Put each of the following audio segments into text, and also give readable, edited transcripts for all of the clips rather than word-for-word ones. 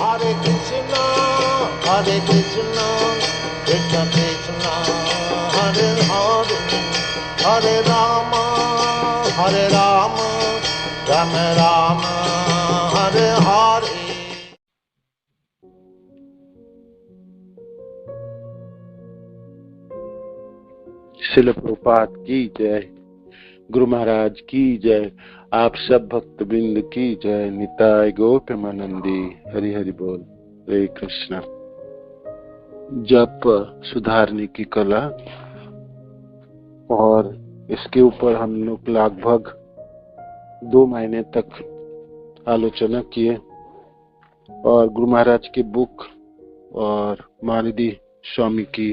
Hare Krishna, Krishna Krishna, Hare Hare, Hare Rama, Rama Rama, Hare Hare. शिल प्रभुपाद की जय, गुरु महाराज की जय, आप सब भक्त बिंद की जय। निताय गौर प्रेमानंदी, हरि हरि बोल। हरे कृष्णा। जप सुधारने की कला, और इसके ऊपर हम लोग लगभग 2 महीने तक आलोचना किए, और गुरु महाराज की बुक और मानिदी स्वामी की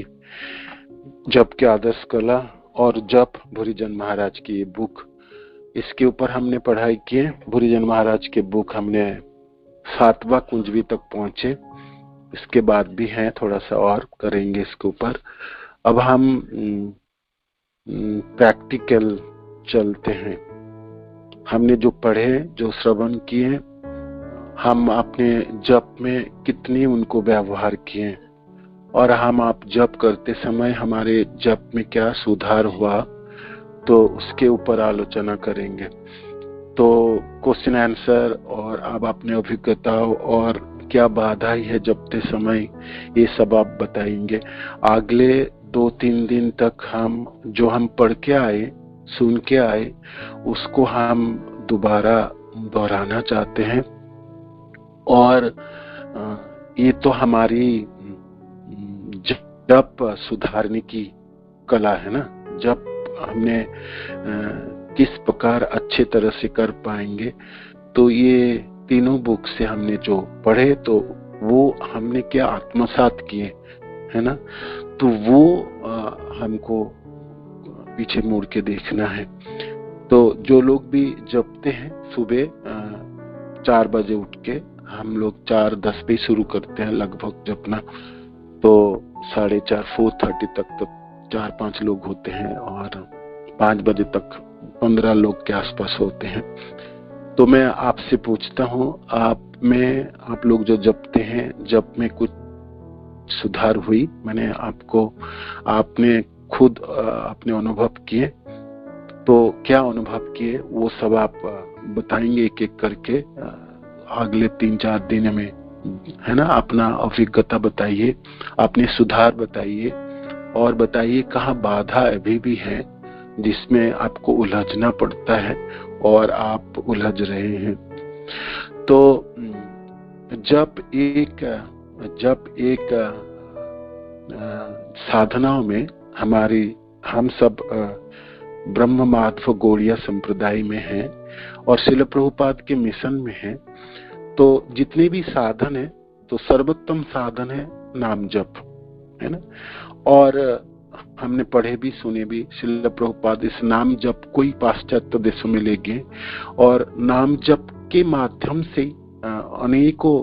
जप के आदर्श कला और जप भूरीजन महाराज की बुक, इसके ऊपर हमने पढ़ाई की। भूरीजन महाराज के बुक हमने 7वां कुंजवी तक पहुंचे, इसके बाद भी है, थोड़ा सा और करेंगे इसके ऊपर। अब हम प्रैक्टिकल चलते हैं। हमने जो पढ़े, जो श्रवण किए, हम अपने जप में कितनी उनको व्यवहार किए, और हम आप जप करते समय हमारे जप में क्या सुधार हुआ, तो उसके ऊपर आलोचना करेंगे। तो क्वेश्चन आंसर, और अब अपने अभिज्ञता और क्या बाधा है जपते समय, ये सब आप बताएंगे। अगले 2-3 दिन तक हम जो हम पढ़ के आए, सुन के आए, उसको हम दोबारा दोहराना चाहते हैं। और ये तो हमारी जप सुधारने की कला है ना। जप हमने किस प्रकार अच्छे तरह से कर पाएंगे, तो ये तीनों बुक से हमने जो पढ़े, तो वो हमने क्या आत्मसात किए, है ना। तो वो हमको पीछे मुड़ के देखना है। तो जो लोग भी जपते हैं, सुबह 4 बजे उठ के, हम लोग 4:10 पे शुरू करते हैं लगभग जपना, तो 4:30 4:30 तक तो 4-5 लोग होते हैं, और 5 बजे तक 15 लोग के आसपास होते हैं। तो मैं आपसे पूछता हूँ, आप लोग जो जपते हैं, जप में कुछ सुधार हुई? आपने खुद अपने अनुभव किए, तो क्या अनुभव किए वो सब आप बताएंगे एक एक करके अगले 3-4 दिन में, है ना। अपना अभिज्ञता बताइए, अपने सुधार बताइए, और बताइए कहाँ बाधा अभी भी है जिसमें आपको उलझना पड़ता है और आप उलझ रहे हैं। तो जब एक साधनाओं में हम सब ब्रह्म माधव गौड़िया संप्रदाय में हैं, और श्रील प्रभुपाद के मिशन में हैं। तो जितने भी साधन है, तो सर्वोत्तम साधन है नाम जप, है ना। और हमने पढ़े भी सुने भी, श्रील प्रभुपाद इस नाम जप को ही पाश्चात्य देशों में ले गए, और नाम जप के माध्यम से अनेकों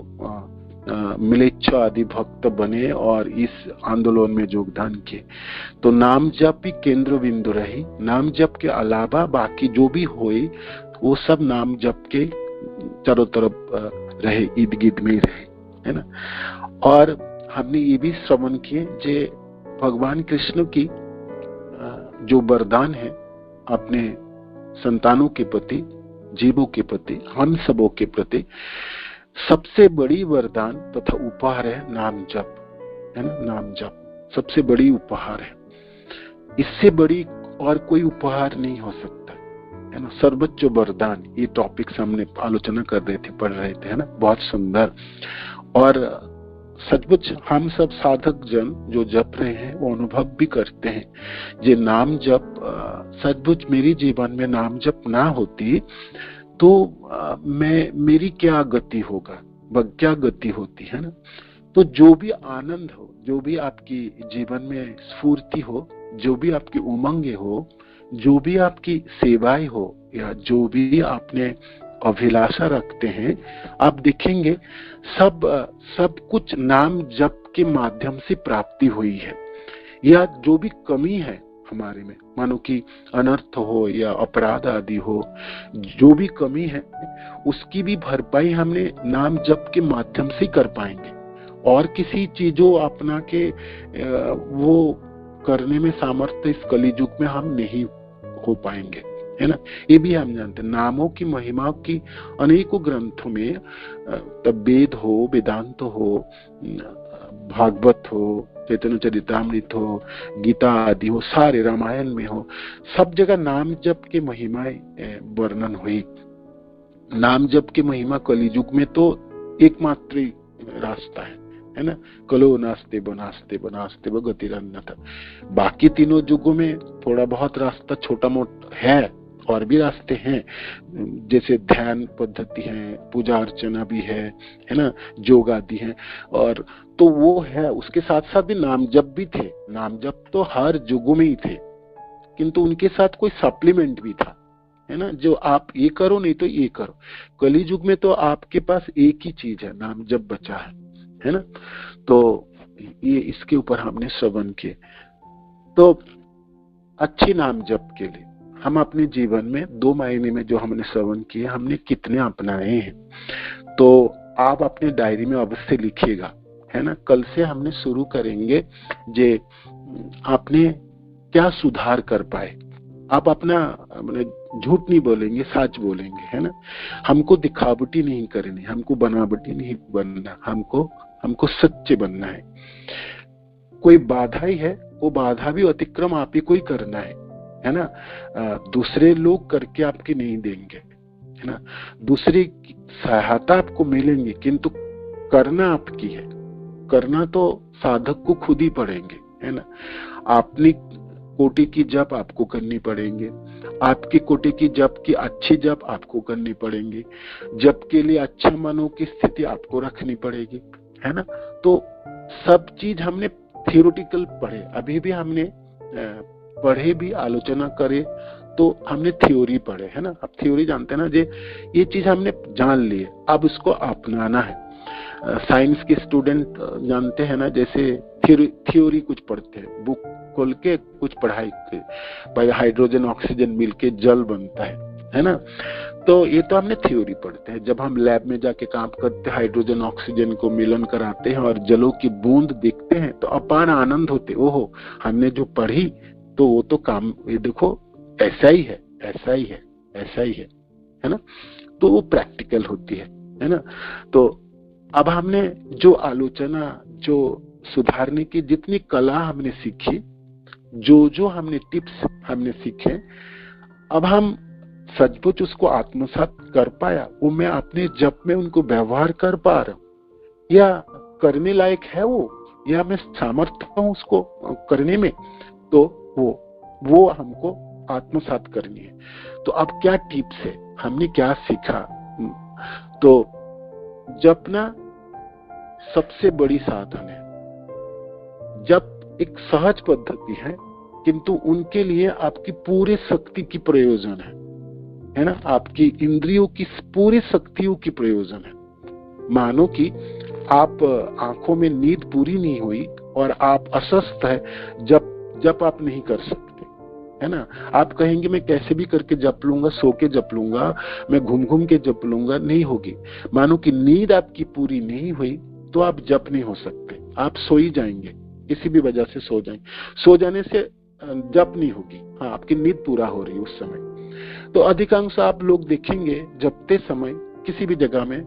मिलेच्छा आदि भक्त बने और इस आंदोलन में योगदान किए। तो नाम जप ही केंद्र बिंदु रही। नाम जप के अलावा बाकी जो भी हुए, वो सब नाम जप के चारों तरफ रहे, इर्द गिर्द में रहे, है ना। और हमने ये भी श्रवण किए जे भगवान कृष्ण की जो वरदान है अपने संतानों के प्रति, जीवों के प्रति, हम सबों के प्रति, सबसे बड़ी वरदान तथा उपहार है नाम जप, है ना। नाम जप सबसे बड़ी उपहार है, इससे बड़ी और कोई उपहार नहीं हो सकता, है ना। सर्वोच्च वरदान, ये टॉपिक्स हमने आलोचना कर रहे थे, पढ़ रहे थे, है ना। बहुत सुंदर। और सचमुच हम सब साधक जन जो जप रहे हैं, वो अनुभव भी करते हैं, ये नाम जप सचमुच मेरी जीवन में नाम जप ना होती तो मेरी क्या गति होगा, क्या गति होती, है ना। तो जो भी आनंद हो, जो भी आपकी जीवन में स्फूर्ति हो, जो भी आपकी उमंगे हो, जो भी आपकी सेवाएं हो, या जो भी आपने अभिलाषा रखते हैं, आप देखेंगे सब कुछ नाम जप के माध्यम से प्राप्ति हुई है। या जो भी कमी है हमारे में, मानो कि अनर्थ हो या अपराध आदि हो, जो भी कमी है उसकी भी भरपाई हमने नाम जप के माध्यम से कर पाएंगे। और किसी चीजों अपना के वो करने में सामर्थ्य इस कलियुग में हम नहीं हो पाएंगे, है ना। ये भी हम जानते हैं। नामों की महिमा की अनेकों ग्रंथों में, तब वेद हो, वेदांत हो, भागवत हो, चैतन्य चरितामृत हो, गीता आदि हो, सारे रामायण में हो, सब जगह नाम जप के महिमाएं वर्णन हुई। नाम जप की महिमा कलियुग में तो एकमात्र रास्ता है ना। कलो नास्ते बनास्ते बनास्ते गतिरन्नथ। बाकी तीनों युगों में थोड़ा बहुत रास्ता छोटा मोटा है, और भी रास्ते हैं, जैसे ध्यान पद्धति है, पूजा अर्चना भी है ना, योग आदि है, और तो वो है। उसके साथ साथ भी नाम जप भी थे। नाम जप तो हर युगों में ही थे, किंतु उनके साथ कोई सप्लीमेंट भी था, है ना, जो आप ये करो नहीं तो ये करो। कली युग में तो आपके पास एक ही चीज है, नाम जप बचा है ना। तो ये इसके ऊपर हमने श्रवण किए। तो अच्छे नाम जप के लिए हम अपने जीवन में 2 महीने में जो हमने श्रवण किए, हमने कितने अपनाए हैं, तो आप अपने डायरी में अवश्य लिखिएगा, है ना। कल से हमने शुरू करेंगे जे आपने क्या सुधार कर पाए। आप अपना झूठ नहीं बोलेंगे, सच बोलेंगे, है ना। हमको दिखावटी नहीं करनी, हमको बनावटी नहीं बनना, हमको सच्चे बनना है। कोई बाधा ही है, वो बाधा भी अतिक्रम आप ही को ही करना है ना। दूसरे लोग करके आपके नहीं देंगे, है ना। दूसरी सहायता आपको मिलेंगी, किंतु करना आपकी है। करना तो साधक को खुद ही पड़ेंगे, है ना। अपनी कोटि की जप आपको करनी पड़ेंगे, आपकी कोटि की जप की अच्छी जप आपको करनी पड़ेंगी, जप के लिए अच्छा मनों की स्थिति आपको रखनी पड़ेगी, है ना। तो सब चीज हमने थियोरिटिकल पढ़े, अभी भी हमने पढ़े भी, आलोचना करे तो हमने थ्योरी पढ़े, है ना। अब थ्योरी जानते हैं ना, ये चीज हमने जान ली है, अब इसको अपनाना है। साइंस के स्टूडेंट जानते हैं ना, जैसे थ्योरी कुछ पढ़ते हैं, बुक खोल के कुछ पढ़ाई के, भाई हाइड्रोजन ऑक्सीजन मिलके जल बनता है ना। तो ये तो हमने थ्योरी पढ़ते हैं। जब हम लैब में जाके काम करते हैं, हाइड्रोजन ऑक्सीजन को मिलन कराते हैं और जलों की बूंद देखते हैं तो अपार आनंद होते, ओहो हमने जो पढ़ी तो वो तो काम, ये देखो ऐसा ही है, ऐसा ही है, ऐसा ही है ना। तो वो प्रैक्टिकल होती है ना। तो अब हमने जो आलोचना, जो सुधारने की जितनी कला हमने सीखी, जो हमने टिप्स हमने सीखे, अब हम सचमुच उसको आत्मसात कर पाया, वो मैं अपने जप में उनको व्यवहार कर पा रहा हूँ, या करने लायक है वो, या मैं सामर्थ्य हूँ उसको करने में, तो वो हमको आत्मसात करनी है। तो अब क्या टिप्स है, हमने क्या सीखा। तो जपना सबसे बड़ी साधन है। जप एक सहज पद्धति है, किंतु उनके लिए आपकी पूरी शक्ति की प्रयोजन है ना। आपकी इंद्रियों की पूरी शक्तियों की प्रयोजन है। मानो कि आप आंखों में नींद पूरी नहीं हुई और आप अस्वस्थ है, जप आप नहीं कर सकते, है ना। आप कहेंगे मैं कैसे भी करके जप लूंगा, सो के जप लूंगा, मैं घूम के जप लूंगा, नहीं होगी। मानो कि नींद आपकी पूरी नहीं हुई तो आप जप नहीं हो सकते, आप सो ही जाएंगे, किसी भी वजह से सो जाएंगे। सो जाने से जप नहीं होगी, हाँ आपकी नींद पूरा हो रही है उस समय। तो अधिकांश आप लोग देखेंगे जपते समय किसी भी जगह में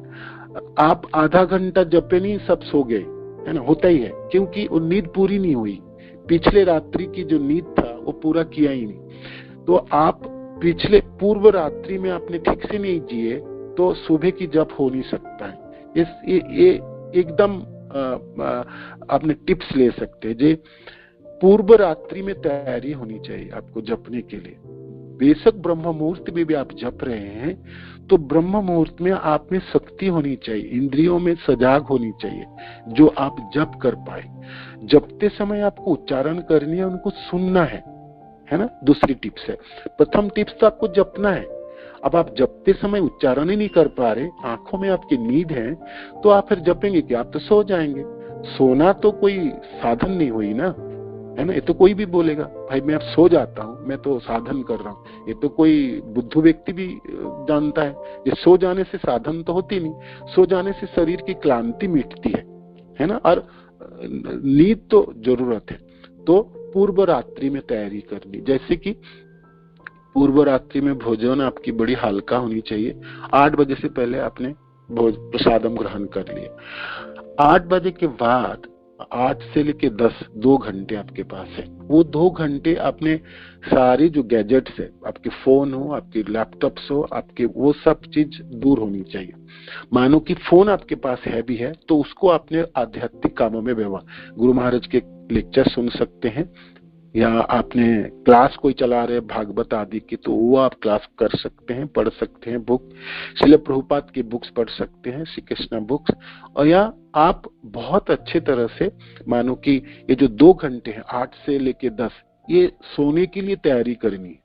आप आधा घंटा जपे नहीं, सब सो गए, है ना। होता ही है, क्योंकि वो नींद पूरी नहीं हुई, पिछले रात्रि की जो नींद था वो पूरा किया ही नहीं। तो आप पिछले पूर्व रात्रि में आपने ठीक से नहीं जिए तो सुबह की जप हो नहीं सकता है। ये एकदम आपने टिप्स ले सकते हैं, जे पूर्व रात्रि में तैयारी होनी चाहिए आपको जपने के लिए। बेशक ब्रह्म मुहूर्त में भी आप जप रहे हैं तो ब्रह्म मुहूर्त में आप में शक्ति होनी चाहिए, इंद्रियों में सजाग होनी चाहिए, जो आप जप कर पाए। जपते समय आपको उच्चारण करनी है, उनको सुनना है ना। दूसरी टिप्स है, प्रथम टिप्स तो आपको जपना है। अब आप जपते समय उच्चारण ही नहीं कर पा रहे, आंखों में आपकी नींद है, तो आप फिर जपेंगे कि आप तो सो जाएंगे। सोना तो कोई साधन नहीं हुई ना, है ना। ये तो कोई भी बोलेगा भाई मैं अब सो जाता हूँ, मैं तो साधन कर रहा हूँ। ये तो कोई बुद्धू व्यक्ति भी जानता है। ये सो जाने से साधन तो होती नहीं, सो जाने से शरीर की क्लांति मिटती है ना। और नींद तो जरूरत है। तो पूर्व रात्रि में तैयारी करनी, जैसे कि पूर्व रात्रि में भोजन आपकी बड़ी हल्का होनी चाहिए। 8 बजे से पहले आपने प्रसादम ग्रहण कर लिया। 8 बजे के बाद 8 से लेके 10 2 घंटे आपके पास है। वो 2 घंटे आपने सारे जो गैजेट्स है, आपके फोन हो, आपके लैपटॉप्स हो, आपके वो सब चीज दूर होनी चाहिए। मानो कि फोन आपके पास है भी है तो उसको आपने आध्यात्मिक कामों में व्यवहार, गुरु महाराज के लेक्चर सुन सकते हैं, या आपने क्लास कोई चला रहे भागवत आदि की तो वो आप क्लास कर सकते हैं, पढ़ सकते हैं। बुक श्रील प्रभुपाद की बुक्स पढ़ सकते हैं, श्री कृष्णा बुक्स। और या आप बहुत अच्छे तरह से मानो कि ये जो 2 घंटे हैं 8 से लेके 10, ये सोने के लिए तैयारी करनी है।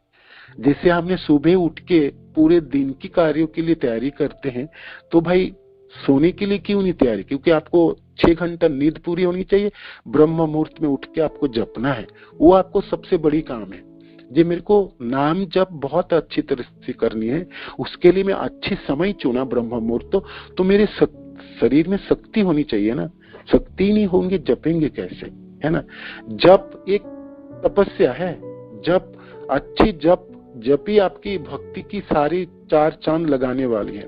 जैसे हमने सुबह उठ के पूरे दिन की कार्यों के लिए तैयारी करते हैं, तो भाई सोने के लिए क्यों नहीं तैयारी? क्योंकि आपको 6 घंटा नींद पूरी होनी चाहिए। ब्रह्म मुहूर्त में उठ के आपको जपना है, वो आपको सबसे बड़ी काम है। जी मेरे को नाम जप बहुत अच्छी तरह से करनी है, उसके लिए मैं अच्छी समय चुना ब्रह्म मुहूर्त। तो मेरे शरीर में शक्ति होनी चाहिए ना, शक्ति नहीं होंगे जपेंगे कैसे, है ना। जप एक तपस्या है। जप अच्छी जपी आपकी भक्ति की सारी 4 चांद लगाने वाली है।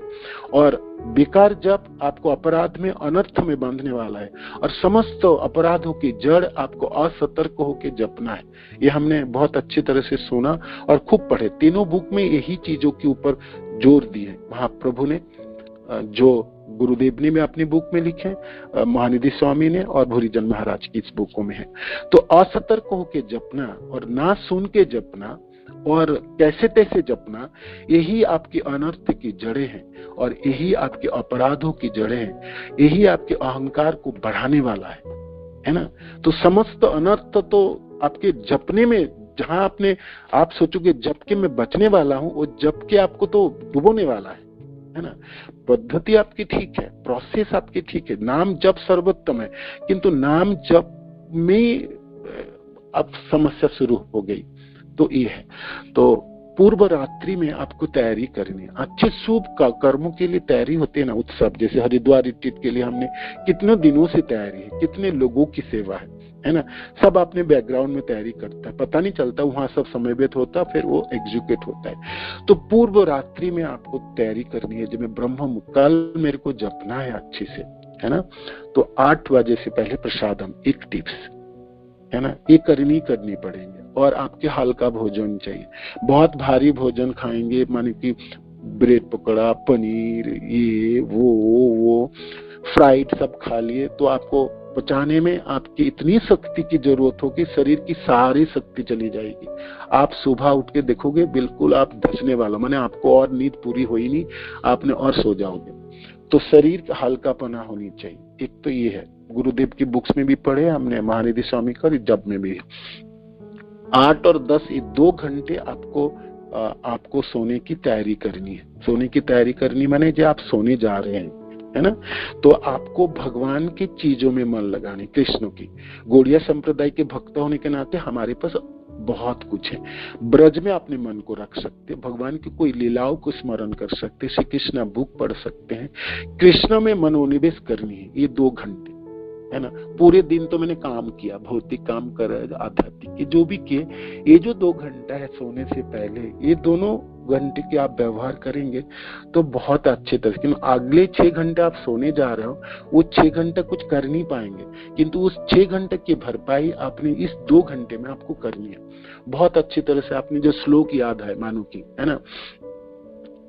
और बेकार जप आपको अपराध में, अनर्थ में बांधने वाला है। और समस्त अपराधों की जड़ आपको असतर्क होकर जपना है। ये हमने बहुत अच्छी तरह से सुना और खूब पढ़े। तीनों बुक में यही चीजों के ऊपर जोर दी है महाप्रभु ने, जो गुरुदेव ने भी अपनी बुक में लिखे, महानिधि स्वामी ने और भूरीजन महाराज की इस बुकों में है। तो असतर्क होके जपना और ना सुन के जपना और कैसे तैसे जपना, यही आपकी अनर्थ की जड़ें हैं और यही आपके अपराधों की जड़ें हैं। यही आपके अहंकार को बढ़ाने वाला है ना। तो समस्त अनर्थ तो आपके जपने में, जहां आप सोचोगे जप के मैं बचने वाला हूं, वो जप के आपको तो डुबोने वाला है ना। पद्धति आपकी ठीक है, प्रोसेस आपकी ठीक है, नाम जप सर्वोत्तम है, किंतु नाम जप में अब समस्या शुरू हो गई। तो ये है, तो पूर्व रात्रि में आपको तैयारी करनी है। अच्छे शुभ कर्मों के लिए तैयारी होती है ना, उत्सव जैसे हरिद्वार रिट्रीट के लिए हमने कितने दिनों से तैयारी है, कितने लोगों की सेवा है ना। सब अपने बैकग्राउंड में तैयारी करता है, पता नहीं चलता, वहां सब समयबद्ध होता, फिर वो एग्जीक्यूट होता है। तो पूर्व रात्रि में आपको तैयारी करनी है, जब ब्रह्म कल मेरे को जपना है अच्छे से, है ना। तो 8 बजे से पहले प्रसादम, एक टिप्स है ना, ये करनी पड़ेंगे। और आपके हल्का भोजन चाहिए। बहुत भारी भोजन खाएंगे, माने कि ब्रेड पकौड़ा, पनीर, ये वो फ्राइड सब खा लिए, तो आपको पचाने में आपकी इतनी शक्ति की जरूरत होगी, शरीर की सारी शक्ति चली जाएगी। आप सुबह उठ के देखोगे बिल्कुल आप धसने वाला, माने आपको और नींद पूरी हुई नहीं, आपने और सो जाओगे। तो शरीर का हल्कापना होनी चाहिए। एक तो ये है, गुरुदेव की बुक्स में भी पढ़े हमने, महानिधि स्वामी का जप में भी। 8 और 10 ये 2 घंटे आपको सोने की तैयारी करनी है। सोने की तैयारी करनी माने जो आप सोने जा रहे हैं, है ना। तो आपको भगवान की चीजों में मन लगाने, कृष्ण की। गौड़िया संप्रदाय के भक्त होने के नाते हमारे पास बहुत कुछ है। ब्रज में अपने मन को रख सकते, भगवान की कोई लीलाओं को स्मरण कर सकते, श्री कृष्ण बुक पढ़ सकते हैं। कृष्ण में मनोनिवेश करनी है ये 2 घंटे, है ना। पूरे दिन तो मैंने काम किया, भौतिक काम कर, आध्यात्मिक जो भी किए, ये जो 2 घंटा है सोने से पहले, ये दोनों घंटे के आप व्यवहार करेंगे तो बहुत अच्छे तरह से। अगले 6 घंटे आप सोने जा रहे हो, वो 6 घंटे कुछ कर नहीं पाएंगे, किंतु उस 6 घंटे की भरपाई आपने इस 2 घंटे में आपको करनी है। बहुत अच्छी तरह से आपने जो श्लोक याद है मानो की, है ना,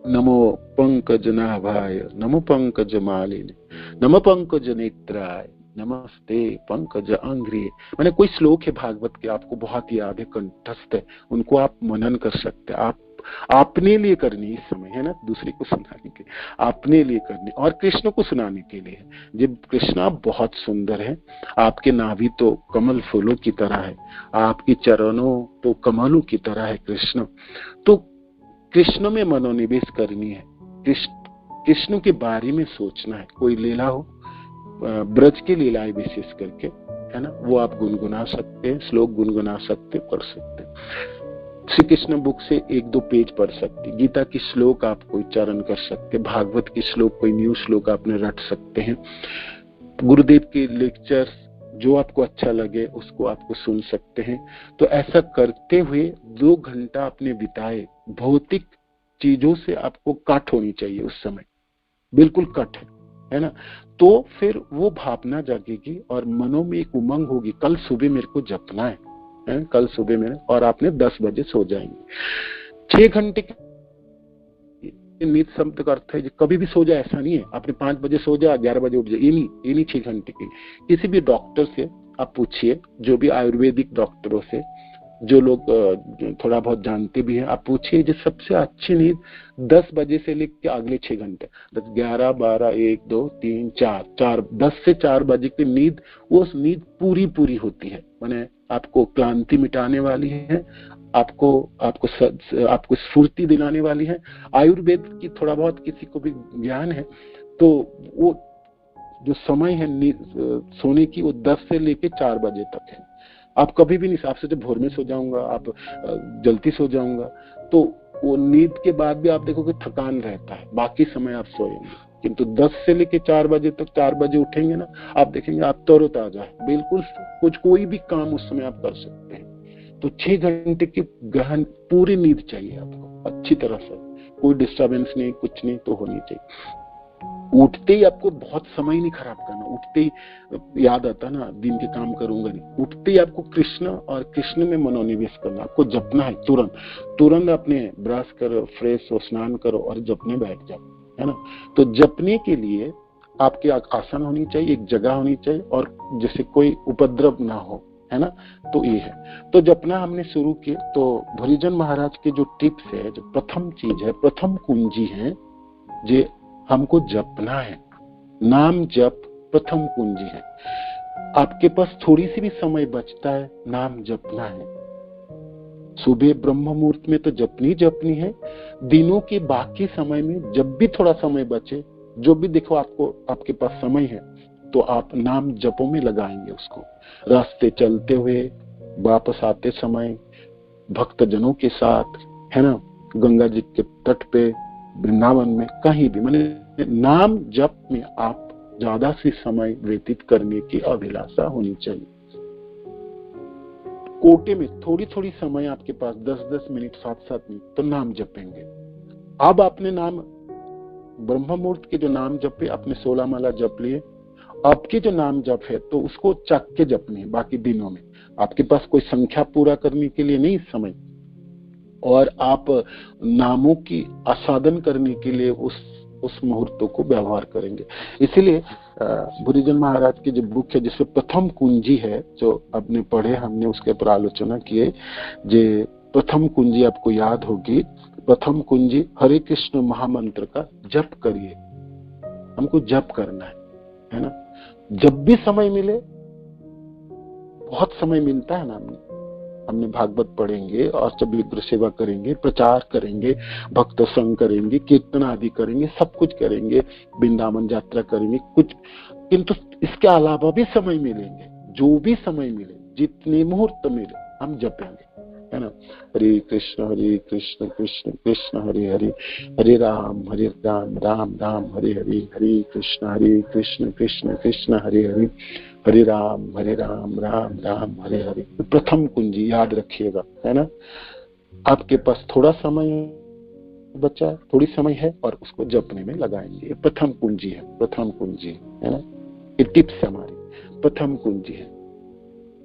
नमो पंकज नाभाय, नमो पंकज मालिनी, नमो पंकज नेत्राय, नमस्ते पंकज अंग्री। मैंने कोई श्लोक है भागवत के आपको बहुत याद है, कंठस्थ है, उनको आप मनन कर सकते हैं। आप अपने लिए करनी इस समय, है ना, दूसरे को सुनाने के, अपने लिए करनी और कृष्ण को सुनाने के लिए। जब कृष्ण बहुत सुंदर है, आपके नाभि तो कमल फूलों की तरह है, आपके चरणों तो कमलों की तरह है कृष्ण। तो कृष्ण में मनोनिवेश करनी है, कृष्ण के बारे में सोचना है। कोई लीला हो, ब्रज की लीलाएं विशेष करके, है ना, वो आप गुनगुना सकते हैं, श्लोक गुनगुना सकते, पढ़ सकते हैं। श्री कृष्ण बुक से 1-2 पेज पढ़ सकते, गीता की श्लोक आप कोई उच्चारण कर सकते, भागवत की श्लोक कोई न्यू श्लोक आपने रट सकते हैं, गुरुदेव के लेक्चर जो आपको अच्छा लगे उसको आपको सुन सकते हैं। तो ऐसा करते हुए 2 घंटा आपने बिताए, भौतिक चीजों से आपको कट होनी चाहिए उस समय, बिल्कुल कट है ना, तो फिर वो भावना जागेगी और मनों में एक उमंग होगी, कल सुबह मेरे को जपना है कल सुबह में, और आपने 10 बजे सो जाएंगे। 6 घंटे की नींद शब्द का अर्थ है कभी भी सो जाए ऐसा नहीं है, आपने 5 बजे सो जाए 11 बजे उठ जाए, ये नहीं 6 घंटे की। किसी भी डॉक्टर से आप पूछिए, जो भी आयुर्वेदिक डॉक्टरों से, जो लोग थोड़ा बहुत जानते भी हैं, आप पूछिए जो सबसे अच्छी नींद 10 बजे से लेकर अगले 6 घंटे, 11, 12, 1, 2, 3, 4, 10 से 4 बजे की नींद, वो नींद पूरी होती है, माने आपको क्लांति मिटाने वाली है, आपको स्फूर्ति दिलाने वाली है। आयुर्वेद की थोड़ा बहुत किसी को भी ज्ञान है, तो वो जो समय है सोने की, वो 10 से लेके 4 बजे तक है। आप कभी भी नहीं, आपसे जब भोर में सो जाऊंगा, आप जल्दी सो जाऊंगा, तो वो नींद के बाद भी आप देखोगे थकान रहता है, बाकी समय आप सोएंगे। किंतु 10 से लेके 4 बजे तक, 4 बजे उठेंगे ना, आप देखेंगे आप तरोताजा है, बिल्कुल कोई भी काम उस समय आप कर सकते हैं। तो 6 घंटे की गहन पूरी नींद चाहिए आपको, अच्छी तरह से, कोई डिस्टर्बेंस नहीं, कुछ नहीं, तो होनी चाहिए। उठते ही आपको बहुत समय नहीं खराब करना, उठते ही याद आता ना दिन के काम करूंगा नहीं, उठते ही आपको कृष्ण और कृष्ण में मनोनिवेश करना, आपको जपना है तुरंत अपने ब्रश करो, फ्रेश हो, स्नान करो और जपने बैठ जाओ, है ना। तो जपने के लिए आपके आसन होनी चाहिए, एक जगह होनी चाहिए, और जैसे कोई उपद्रव ना हो, है ना। तो ये है, तो जपना हमने शुरू किए। तो भुरिजन महाराज के जो टिप्स है, जो प्रथम चीज है, प्रथम कुंजी है, जे हमको जपना है, नाम जप प्रथम कुंजी है। आपके पास थोड़ी सी भी समय बचता है, नाम जपना है। सुबह ब्रह्म मुहूर्त में तो जपनी है, दिनों के बाकी समय में जब भी थोड़ा समय बचे, जो भी देखो आपके पास समय है, तो आप नाम जपों में लगाएंगे उसको। रास्ते चलते हुए, वापस आते समय, भक्तजनों के साथ, है ना, गंगा जी के तट पे, वृंदावन में, कहीं भी, माने नाम जप में आप ज्यादा से समय व्यतीत करने की अभिलाषा होनी चाहिए। कोटे में थोड़ी समय आपके पास 10-10 मिनट, 7-7 मिनट, तो नाम जपेंगे। अब आपने नाम ब्रह्म मुहूर्त के जो नाम जपे, आपने 16 माला जप लिए, आपके जो नाम जप है तो उसको चक के जपने, बाकी दिनों में आपके पास कोई संख्या पूरा करने के लिए नहीं समय, और आप नामों की आस्वादन करने के लिए उस मुहूर्तों को व्यवहार करेंगे। इसीलिए भुरिजन महाराज की जो बुक है, जिसमें प्रथम कुंजी है, जो आपने पढ़े, हमने उसके पर आलोचना किए, जे प्रथम कुंजी आपको याद होगी। प्रथम कुंजी हरे कृष्ण महामंत्र का जप करिए, हमको जप करना है ना। जब भी समय मिले, बहुत समय मिलता है ना, हमने भागवत पढ़ेंगे, और जब विग्रह सेवा करेंगे, प्रचार करेंगे, भक्त संग करेंगे, कीर्तन आदि करेंगे, सब कुछ करेंगे, वृंदावन यात्रा करेंगे, कुछ, किंतु इसके अलावा भी समय मिलेंगे, जो भी समय मिले, जितने मुहूर्त मिले, हम जपेंगे, है ना। हरे कृष्ण कृष्ण कृष्ण हरे हरे, हरे राम राम राम हरे हरे, हरे कृष्ण कृष्ण कृष्ण हरे हरे, हरे राम राम राम हरे हरे। प्रथम कुंजी याद रखिएगा, है ना। आपके पास थोड़ा समय बचा, थोड़ी समय है, और उसको जपने में लगाएंगे। ये प्रथम कुंजी है, है ना। ये टिप्स हमारी प्रथम कुंजी है।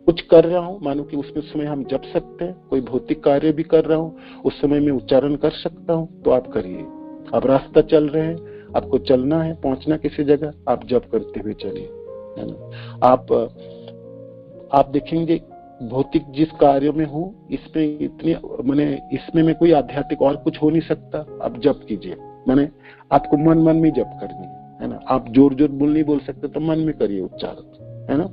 कुछ कर रहा हूं, मानो कि उसमें समय हम जप सकते हैं, कोई भौतिक कार्य भी कर रहा हूं, उस समय में उच्चारण कर सकता हूं, तो आप करिए। आप रास्ता चल रहे हैं, आपको चलना है, पहुंचना किसी जगह, आप जप करते हुए चलिए, है ना। आप देखेंगे भौतिक जिस कार्य में हूँ, इसमें इतनी, माने इसमें में कोई आध्यात्मिक और कुछ हो नहीं सकता, आप जप कीजिए, माने आपको मन में जप करनी है ना। आप जोर बोल नहीं बोल सकते, तो मन में करिए उच्चारण, है ना।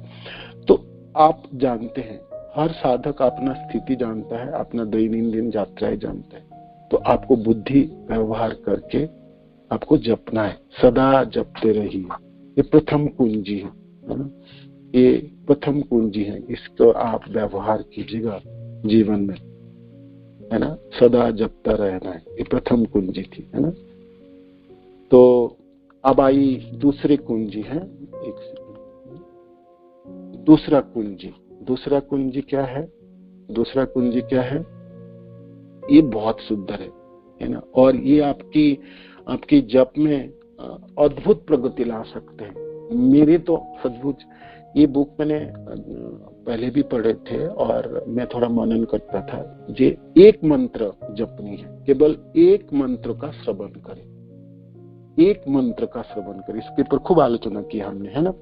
तो आप जानते हैं, हर साधक अपना स्थिति जानता है, अपना दैनंदिन यात्राएं जानता है, तो आपको बुद्धि व्यवहार करके आपको जपना है, सदा जपते रहिए। ये प्रथम कुंजी है ना। ये प्रथम कुंजी है, इसको आप व्यवहार कीजिएगा जीवन में, है ना, सदा जपता रहना है, ये प्रथम कुंजी थी, है ना। तो अब आई दूसरी कुंजी है, एक दूसरा कुंजी क्या है? दूसरा कुंजी क्या है? ये बहुत सुंदर है ना, और ये आपकी जप में अद्भुत प्रगति ला सकते हैं। मेरे तो सचमुच ये बुक मैंने पहले भी पढ़े थे और मैं थोड़ा मनन करता था। ये एक मंत्र जपनी है, केवल एक मंत्र का श्रवण करें, एक मंत्र का श्रवण करें। इसके ऊपर खूब आलोचना की हमने, है ना।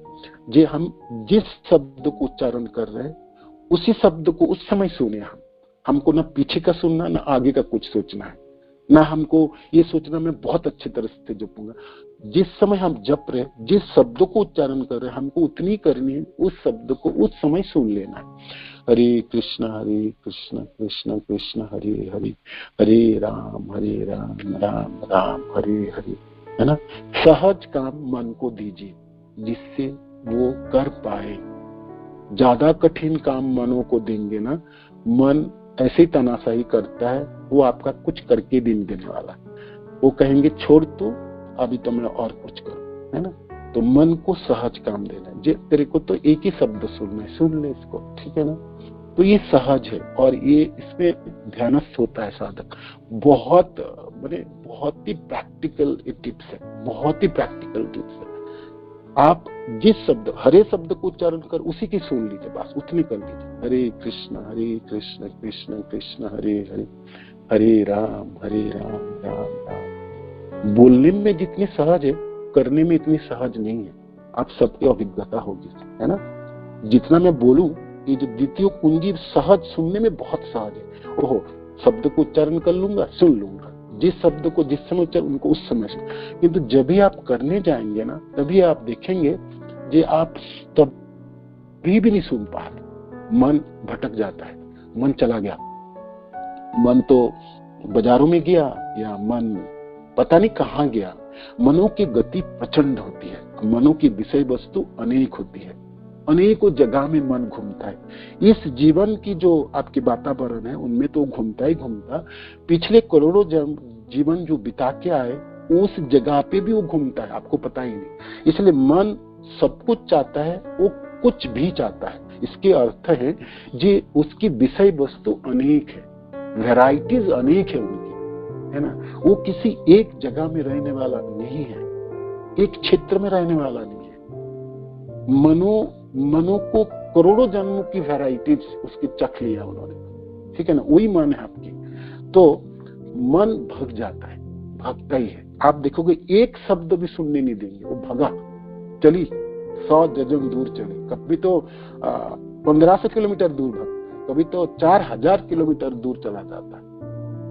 जे हम जिस शब्द को उच्चारण कर रहे हैं उसी शब्द को उस समय सुने। हमको ना पीछे का सुनना, ना आगे का कुछ सोचना है, ना हमको ये सोचना मैं बहुत अच्छी तरह से जपूंगा। जिस समय हम जप रहे, जिस शब्द को उच्चारण कर रहे, हमको उतनी करनी है, उस शब्द को उस समय सुन लेना है। हरे कृष्ण कृष्ण कृष्ण हरे हरे, हरे राम राम राम हरे हरे, है ना। सहज काम मन को दीजिए जिससे वो कर पाए। ज्यादा कठिन काम मनों को देंगे ना, मन ऐसे तनाशाही करता है, वो आपका कुछ करके दिन देने वाला है। वो कहेंगे छोड़ तू, अभी तो मैं और कुछ करूं, है ना। तो मन को सहज काम देना है। जे तेरे को तो एक ही शब्द सुनना है, सुन ले इसको, ठीक है ना। तो ये सहज है और ये इसमें ध्यानस्थ होता है साधक। बहुत ही प्रैक्टिकल टिप्स है, बहुत ही प्रैक्टिकल टिप्स है। आप जिस शब्द, हरे शब्द को उच्चारण कर उसी की सुन लीजिए, बस उतनी कर लीजिए। हरे कृष्ण कृष्ण कृष्ण हरे हरे, हरे राम राम राम। बोलने में जितनी सहज है, करने में इतनी सहज नहीं है। आप सबकी अभिज्ञता होगी, है ना। जितना मैं बोलूं, ये जो द्वितीय कुंजी सहज, सुनने में बहुत सहज है। ओहो, शब्द को उच्चारण कर लूंगा, सुन लूंगा, जिस शब्द को जिस समय उच्चारण उनको उस समय सुन। किंतु जब भी आप करने जाएंगे ना, तभी आप देखेंगे कि आप तभी भी नहीं सुन पा रहे। मन भटक जाता है, मन चला गया, मन तो बाजारों में गया या मन पता नहीं कहाँ गया। मनों की गति प्रचंड होती है, मनों की विषय वस्तु अनेक होती है, अनेकों जगह में मन घूमता है। इस जीवन की जो आपकी वातावरण है उनमें तो घूमता ही घूमता, पिछले करोड़ों जीवन जो बिता के आए उस जगह पे भी वो घूमता है, आपको पता ही नहीं। इसलिए मन सब कुछ चाहता है, वो कुछ भी चाहता है। इसके अर्थ है जी उसकी विषय वस्तु अनेक है, वैरायटीज अनेक है उनकी, है ना। वो किसी एक जगह में रहने वाला नहीं है, एक क्षेत्र में रहने वाला नहीं है। मनो को करोड़ों जन्मों की वैरायटीज उसकी चख लिया उन्होंने, ठीक है ना। वही मन है आपकी। तो मन भग जाता है, भगता ही है। आप देखोगे एक शब्द भी सुनने नहीं देंगे, वो भगा चली 100 गजन दूर चले। कभी तो 1500 किलोमीटर दूर भगता, कभी तो 4000 किलोमीटर दूर चला जाता है।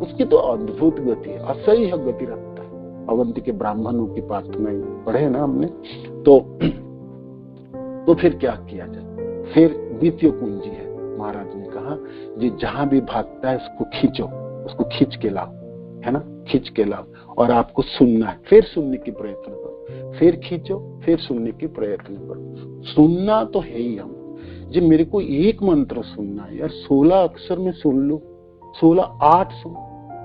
उसकी तो अद्भुत गति है, असह्य गति रखता है। अवंती के ब्राह्मणों की प्रार्थना पढ़े ना हमने। तो फिर क्या किया जाए? फिर द्वितीय कुंजी है, महाराज ने कहा जी जहां भी भागता है उसको खींचो, उसको खींच के लाओ, है ना, खींच के लाओ। और आपको सुनना है, फिर सुनने की प्रयत्न करो, फिर खींचो, फिर सुनने की प्रयत्न करो। सुनना तो है ही हम जी, मेरे को एक मंत्र सुनना है यार, 16 अक्षर में सुन लो, 16, 8 सुन,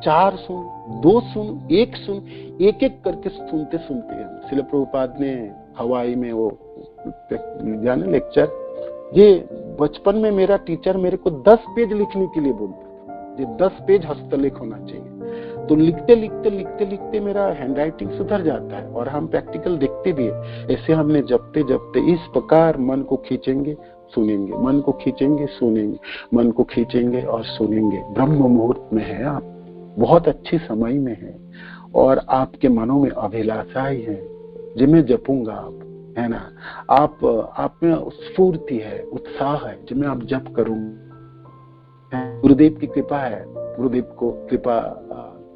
4 सुन, 2 सुन, 1 सुन, एक एक करके सुनते सुनते हैं। श्रील प्रभुपाद ने हवाई में वो जाने लेक्चर, ये बचपन में मेरा टीचर मेरे को 10 पेज लिखने के लिए बोलता था, ये 10 पेज हस्तलेख होना चाहिए। तो लिखते लिखते लिखते लिखते मेरा हैंडराइटिंग सुधर जाता है और हम प्रैक्टिकल देखते भी है। ऐसे हमने जपते जपते इस प्रकार मन को खींचेंगे सुनेंगे, मन को खींचेंगे सुनेंगे, मन को खींचेंगे और सुनेंगे। ब्रह्म मुहूर्त में है आप, बहुत अच्छी समय में है और आपके मनों में अभिलाषाएं है जिन्हें जपूंगा आप, है ना। आप में स्फूर्ति है, उत्साह है जिन्हें आप जप करूंगा। गुरुदेव की कृपा है, गुरुदेव को कृपा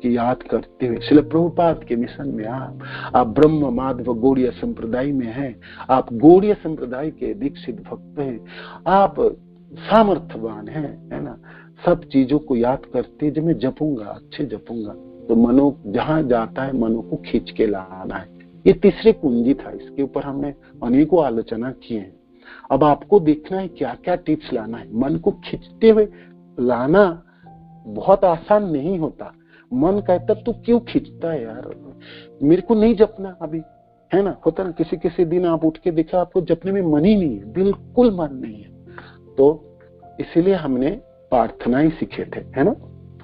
की याद करते हुए श्रील प्रभुपाद के मिशन में आप ब्रह्म माधव गौड़ीय संप्रदाय में हैं, आप गौड़ीय संप्रदाय के दीक्षित भक्त हैं, आप सामर्थ्यवान हैं, है ना। सब चीजों को याद करते जब मैं जपूंगा, अच्छे जपूंगा तो मनो जहां जाता है मनो को खींच के लाना है। ये तीसरी कुंजी था, इसके ऊपर हमने अनेकों आलोचना किए हैं। अब आपको देखना है क्या क्या टिप्स लाना है। मन को खींचते हुए लाना बहुत आसान नहीं होता। मन कहता तू क्यों खींचता है यार, मेरे को नहीं जपना अभी, है ना। होता ना किसी किसी दिन आप उठ के देखा आपको जपने में मन ही नहीं है, बिल्कुल मन नहीं है। तो इसीलिए हमने प्रार्थनाएं सीखे थे, है ना।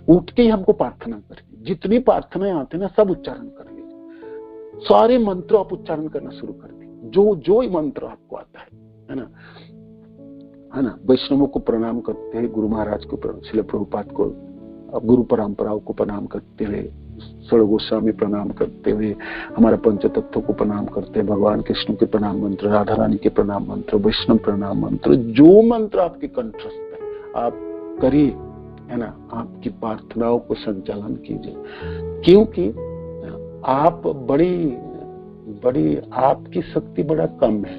उठ के ही हमको प्रार्थना करनी, जितनी प्रार्थनाएं आते ना सब उच्चारण कर लीजिए, सारे मंत्र आप उच्चारण करना शुरू कर दीजिए, जो जो मंत्र आपको आता है ना। वैष्णवों को प्रणाम करते हैं, गुरु महाराज को, श्रील प्रभुपाद को, गुरु परंपराओं को प्रणाम करते हुए, षड गोस्वामी प्रणाम करते हुए, हमारा पंचतत्व को प्रणाम करते हैं, भगवान कृष्ण के प्रणाम मंत्र, राधा रानी के प्रणाम मंत्र, वैष्णव प्रणाम मंत्र, जो मंत्र आपके कंठस्थ है आप करिए, है ना। आपकी प्रार्थनाओं को संचालन कीजिए, क्योंकि आप बड़ी आपकी शक्ति बड़ा कम है,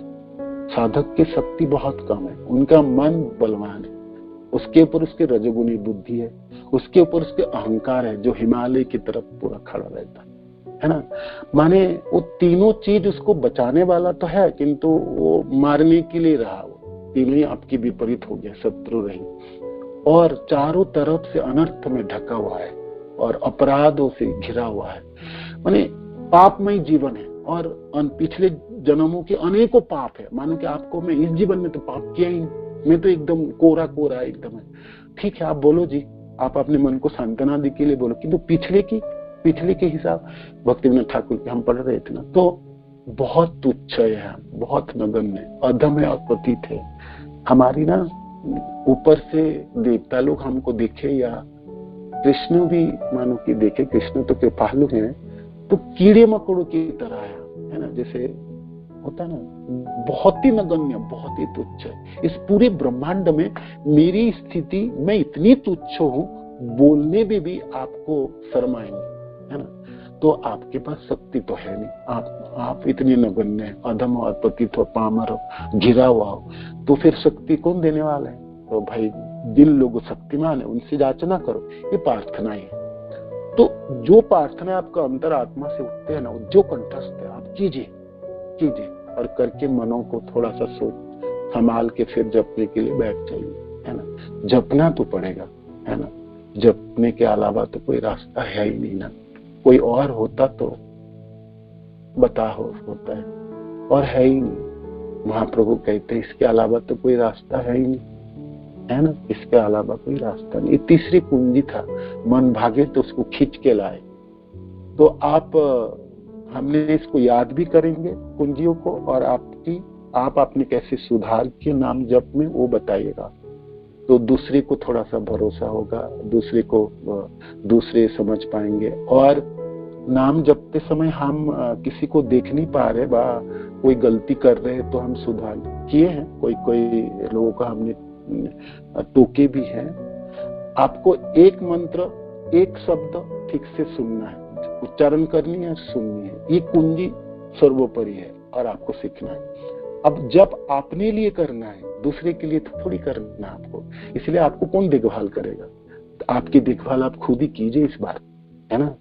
साधक की शक्ति बहुत कम है, उनका मन बलवान है, उसके ऊपर उसके रजोगुणी बुद्धि है, उसके ऊपर उसके अहंकार है जो हिमालय की तरफ पूरा खड़ा रहता है ना। माने वो तीनों चीज उसको बचाने वाला तो है, किंतु वो मारने के लिए रहा, वो तीनों ही आपकी विपरीत हो गया, शत्रु रही, और चारों तरफ से अनर्थ में ढका हुआ है और अपराधों से घिरा हुआ है। माने पापमय जीवन है और पिछले जन्मों के अनेकों पाप है। मानो कि आपको मैं इस जीवन में तो पाप किया ही नहीं, मैं तो एकदम कोरा कोरा एकदम है। ठीक है, आप बोलो जी, आप अपने मन को सांत्वना दी के लिए बोलो, किंतु पिछले के हिसाब भक्तिविनोद ठाकुर के हम पढ़ रहे थे ना, तो बहुत तुच्छ है, बहुत नगण्य, अधम है और पतित है। हमारी ना ऊपर से देवता लोग हमको देखे या कृष्ण भी मानो कि देखे, कृष्ण तो कृपालु है, तो कीड़े मकोड़ों की तरह है ना, जैसे होता ना, बहुत ही नगण्य, बहुत ही तुच्छ है। इस पूरे ब्रह्मांड में मेरी स्थिति, मैं इतनी तुच्छ हूं, बोलने में भी आपको शर्म आएंगे, है ना। तो आपके पास शक्ति तो है नहीं, आप इतने नगण्य, अधम और पतित हो, पामर हो, घिरा हुआ हो, तो फिर शक्ति कौन देने वाला है। तो भाई दिल लोग शक्तिमान है, उनसे याचना करो, ये प्रार्थना है। तो जो प्रार्थना आपका अंतर आत्मा से उठते हैं ना, जो कंठस्थ है आप कीजिए और करके मनों को थोड़ा सा सोच संभाल के फिर जपने के लिए बैठ जाइए, है ना। जपना तो पड़ेगा, है ना, जपने के अलावा तो कोई रास्ता है ही नहीं ना। कोई और होता तो बता होता है, और है ही नहीं। महाप्रभु कहते हैं इसके अलावा तो कोई रास्ता है ही नहीं, है ना, इसके अलावा कोई रास्ता नहीं। तीसरी कुंजी था, मन भागे तो उसको खींच के लाए। तो हमने इसको याद भी करेंगे कुंजियों को, और आप आपने कैसे सुधार किए नाम जप में वो बताइएगा, तो दूसरे को थोड़ा सा भरोसा होगा, दूसरे समझ पाएंगे। और नाम जपते समय हम किसी को देख नहीं पा रहे, कोई गलती कर रहे हैं तो हम सुधार किए हैं, कोई लोगों का हमने टोके भी हैं। आपको एक मंत्र, एक शब्द ठीक से सुनना है, उच्चारण करनी है, सुननी है, ये कुंजी सर्वोपरि है और आपको सीखना है। अब जब अपने लिए करना है, दूसरे के लिए थोड़ी करना आपको, इसलिए आपको कौन देखभाल करेगा। तो आपकी देखभाल आप खुद ही कीजिए इस बार, है ना।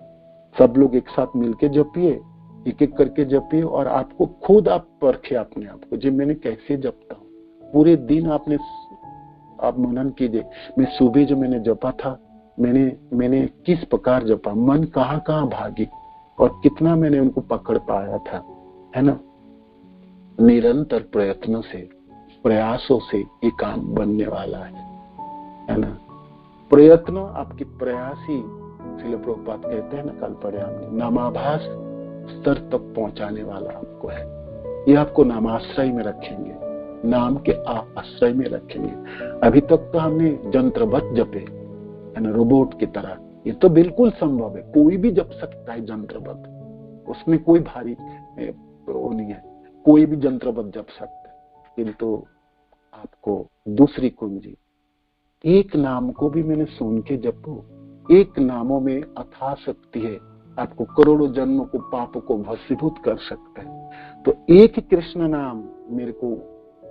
सब लोग एक साथ मिलके जपिए, एक एक करके जपिए, और आपको खुद आप परखे अपने आप को, जो मैंने कैसे जपता हूँ। पूरे दिन आप मनन कीजिए, मैं सुबह जो मैंने जपा था, मैंने किस प्रकार जपा, मन कहाँ कहाँ भागी और कितना मैंने उनको पकड़ पाया था, है ना। निरंतर प्रयत्नों से, प्रयासों से ये काम बनने वाला है ना। प्रयत्न आपकी प्रयास ही, श्रील प्रभुपाद कहते हैं ना, कल पढ़े हमने, नामाभास स्तर तक पहुंचाने वाला आपको है। ये आपको नामाश्रय में रखेंगे, नाम के आश्रय में रखेंगे। अभी तक तो हमने जंत्रवत जपे, है ना, रोबोट की तरह। ये तो बिल्कुल संभव है, कोई भी जप सकता है जंत्रवत, उसमें कोई भारी वो नहीं है, कोई भी जंत्रवत जप सकता है। किंतु आपको दूसरी कुंजी, एक नाम को भी मैंने सुन के जपो। एक नामों में अथाह शक्ति है, आपको करोड़ों जन्मों को, पापों को भस्मीभूत कर सकता है। तो एक कृष्ण नाम मेरे को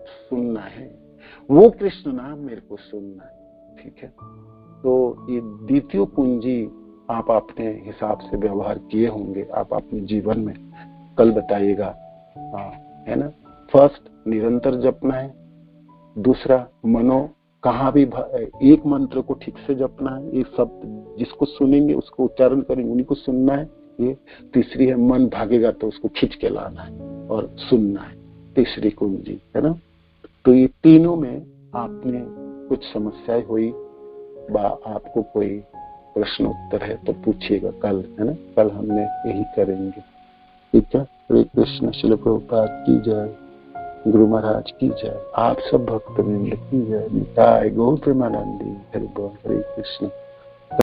सुनना है, वो कृष्ण नाम मेरे को सुनना है, ठीक है। तो ये द्वितीय कुंजी आप अपने हिसाब से व्यवहार किए होंगे, आप अपने जीवन में कल बताइएगा, है ना। फर्स्ट निरंतर जपना है, दूसरा, मनो कहाँ भी एक मंत्र को ठीक से जपना है, एक शब्द जिसको सुनेंगे उसको उच्चारण करेंगे, उन्हीं को सुनना है। ये तीसरी है, मन भागेगा तो उसको खींच के लाना है और सुनना है, तीसरी कुंजी है ना। तो ये तीनों में आपने कुछ समस्याएं हुई, आपको कोई प्रश्न उत्तर है तो पूछिएगा कल, है ना, कल हमने यही करेंगे, ठीक है। हरे कृष्ण, श्रील प्रभुपाद की जय, गुरु महाराज की जय, आप सब भक्तवृंद की जय, निताय गौर प्रेमानंदी, हरि बोल, हरे कृष्ण।